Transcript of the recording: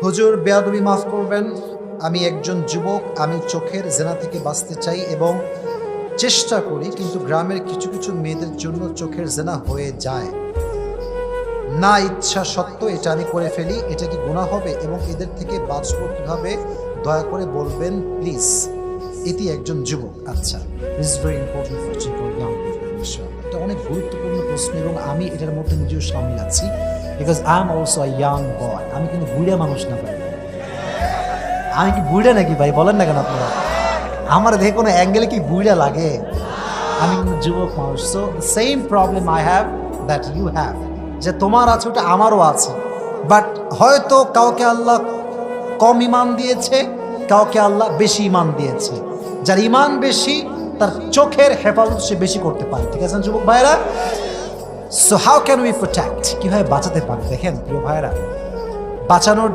হুজুর, বেয়াদবি মাফ করবেন, আমি একজন যুবক, আমি চোখের জেনা থেকে বাঁচতে চাই এবং চেষ্টা করি, কিন্তু গ্রামের কিছু কিছু মেয়েদের জন্য চোখের জেনা হয়ে যায়, না ইচ্ছা সত্ত্বেও এটা আমি করে ফেলি, এটা কি গুনাহ হবে এবং এদের থেকে বাঁচবো কিভাবে, দয়া করে বলবেন প্লিজ। এটি একজন যুবক। আচ্ছা, it's very important for young people. এটা অনেক গুরুত্বপূর্ণ প্রশ্ন এবং আমি এটার মধ্যে নিজেও সামিল আছি, because I am also a young বয়। আমি কিন্তু বুড়া মানুষ না ভাই। আমি কি বুড়া নাকি ভাই? বলেন না কেন আপনারা? আমার দেখে কোনো অ্যাঙ্গেলে কি বুড়া লাগে? আমি কিন্তু যুবক মানুষ। So same problem I have that you have, যে তোমার আছে ওটা আমারও আছে, বাট হয়তো কাউকে আল্লাহ কম ইমান দিয়েছে, কাউকে আল্লাহ বেশি ইমান দিয়েছে। যার ইমান বেশি তার চোখের হেফাজত সে বেশি করতে পারে। ঠিক আছে যুবক ভাইরা? So how can we protect, কিভাবে বাঁচাতে পারে? দেখেন প্রিয় ভাইরা, বাঁচানোর